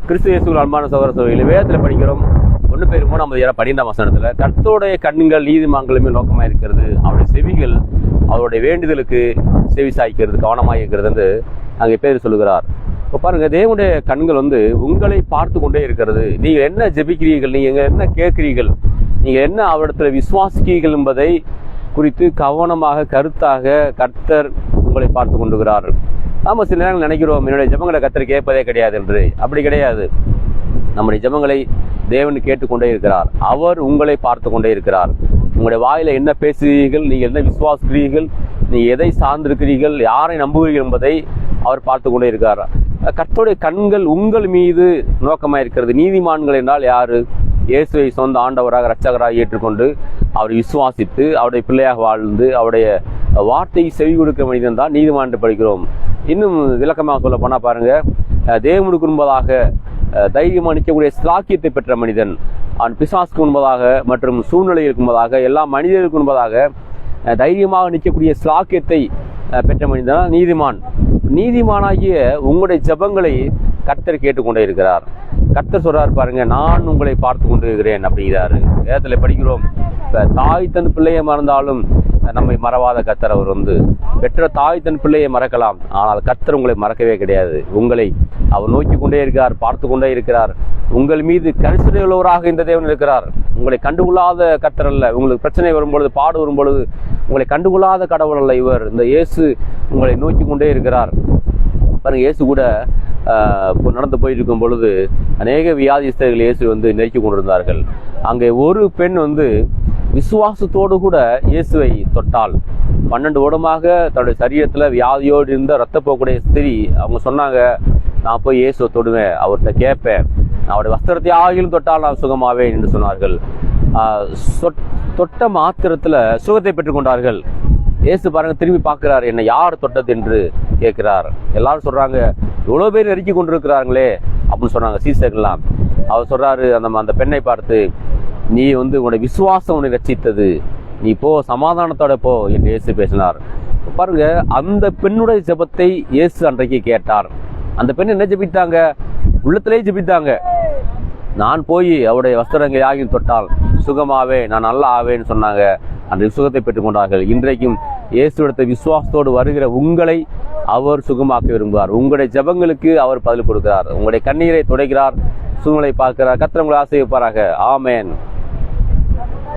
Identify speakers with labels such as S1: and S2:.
S1: கிறிஸ்து இயேசுவில் அன்பான சகோதர சகோதரிகளே, வேதத்தில் படிக்கிறோம் 1 பேதுரு 3:12 கர்த்தருடைய கண்கள் நீதிமான்களுமே நோக்கமாக இருக்கிறது, அவருடைய செவிகள் அவருடைய வேண்டுதலுக்கு செவி சாய்க்கிறது, கவனமாக இருக்கிறது என்று அங்கே பேர் சொல்லுகிறார். இப்போ பாருங்க, தேவனுடைய கண்கள் உங்களை பார்த்து கொண்டே இருக்கிறது. நீங்கள் என்ன ஜெபிக்கிறீர்கள், நீங்கள் என்ன கேட்கிறீர்கள், நீங்கள் என்ன அவரிடத்துல விசுவாசிக்கிறீர்கள் என்பதை குறித்து கவனமாக கருத்தாக கர்த்தர் உங்களை பார்த்து கொண்டுகிறார். நாம சில நேரங்கள் நினைக்கிறோம், என்னுடைய ஜெபங்களை கர்த்தர் கேட்பதே கிடையாது என்று. அப்படி கிடையாது. நம்முடைய ஜெபங்களை தேவன் கேட்டுக்கொண்டே இருக்கிறார். அவர் உங்களை பார்த்து கொண்டே இருக்கிறார். உங்களுடைய வாயில என்ன பேசுகிறீர்கள், நீங்கள் என்ன விசுவாசிக்கிறீர்கள், நீங்கள் எதை சார்ந்திருக்கிறீர்கள், யாரை நம்புகிறீர்கள் என்பதை அவர் பார்த்து கொண்டே இருக்கிறார். கர்த்தருடைய கண்கள் உங்கள் மீது நோக்கமாக இருக்கிறது. நீதிமான்கள் என்றால் யாரு? இயேசுவை சொந்த ஆண்டவராக இரட்சகராக ஏற்றுக்கொண்டு அவரை விசுவாசித்து அவருடைய பிள்ளையாக வாழ்ந்து அவருடைய வார்த்தையை செவி கொடுக்கிற மனிதன் தான் நீதிமான் என்று படிக்கிறோம். இன்னும் விளக்கமாக சொல்ல போனா பாருங்க, தேவனுக்கு முன்பதாக தைரியமாக நிற்கக்கூடிய ஸ்லாக்கியத்தை பெற்ற மனிதன், அவன் பிசாசுக்கு முன்பதாக மற்றும் சூழ்நிலைகளுக்கு முன்பதாக எல்லா மனிதர்களுக்கு முன்பதாக தைரியமாக நிற்கக்கூடிய ஸ்லாக்கியத்தை பெற்ற மனிதன் நீதிமான். நீதிமானாகிய உங்களுடைய ஜெபங்களை கர்த்தர் கேட்டுக்கொண்டே இருக்கிறார். கர்த்தர் சொல்றாரு பாருங்க, நான் உங்களை பார்த்து கொண்டு இருக்கிறேன் அப்படிங்கிறாரு. வேதத்தில் படிக்கிறோம், தாய் தன் பிள்ளையை மறந்தாலும் நம்மை மறவாத கர்த்தர். அவர் பெற்ற தாய் தன் பிள்ளையை மறக்கலாம், ஆனால் கர்த்தர் உங்களை மறக்கவே கிடையாது. உங்களை அவர் நோக்கி கொண்டே இருக்கிறார், பார்த்து கொண்டே இருக்கிறார். உங்கள் மீது கரிசனை உள்ளவராக இந்த தேவன் இருக்கிறார். உங்களை கண்டுகொள்ளாத கர்த்தர் அல்ல. உங்களுக்கு பிரச்சனை வரும்பொழுது, பாடு வரும்பொழுது உங்களை கண்டுகொள்ளாத கடவுள் அல்ல இவர். இந்த இயேசு உங்களை நோக்கி கொண்டே இருக்கிறார். பாருங்க, இயேசு கூட நடந்து போயிட்டு இருக்கும் பொழுது அநேக வியாதிஸ்தர்கள் இயேசு நெருக்கி கொண்டிருந்தார்கள். அங்கே ஒரு பெண் விசுவாசத்தோடு கூட இயேசுவை தொட்டாள். 12 வருடமாக தன்னுடைய சரீரத்தில் வியாதியோடு இருந்த இரத்தப்போக்குடைய ஸ்திரீ அவங்க சொன்னாங்க, நான் போய் இயேசுவை தொடுவேன், அவர்கிட்ட கேட்பேன், அவருடைய வஸ்திரத்தை ஆகிலும் தொட்டால் நான் சுகமாவேன் என்று சொன்னார்கள். தொட்ட மாத்திரத்தில் சுகத்தை பெற்றுக்கொண்டார்கள். இயேசு பாருங்க, திரும்பி பார்க்கிறார், என்னை யார் தொட்டது என்று கேட்கிறார். எல்லாரும் சொல்றாங்க, எவ்வளோ பேர் நெருக்கி கொண்டிருக்கிறாங்களே அப்படின்னு சொன்னாங்க சீசர்கள்லாம். அவர் சொல்றாரு அந்த பெண்ணை பார்த்து, நீ உன்னுடைய விசுவாசம் உன்னை ரட்சித்தது, நீ போ, சமாதானத்தோட போ என்று இயேசு பேசினார். பாருங்க, அந்த பெண்ணுடைய ஜெபத்தை இயேசு அன்றைக்கு கேட்டார். அந்த பெண் என்ன ஜெபித்தாங்க? உள்ளத்திலே ஜெபித்தாங்க. நான் போய் அவருடைய வஸ்திரங்களை ஆகி தொட்டால் சுகமாவே, நான் நல்லா ஆவேன்னு சொன்னாங்க. அந்த சுகத்தை பெற்றுக்கொண்டார்கள். இன்றைக்கும் இயேசுவிடத்தை விசுவாசத்தோடு வருகிற உங்களை அவர் சுகமாக்க விரும்புகிறார். உங்களுடைய ஜெபங்களுக்கு அவர் பதில் கொடுக்கிறார். உங்களுடைய கண்ணீரை துடைக்கிறார், சூழ்நிலை பார்க்கிறார். கர்த்தர் உங்களை ஆசீர்வதிப்பாராக. ஆமென்.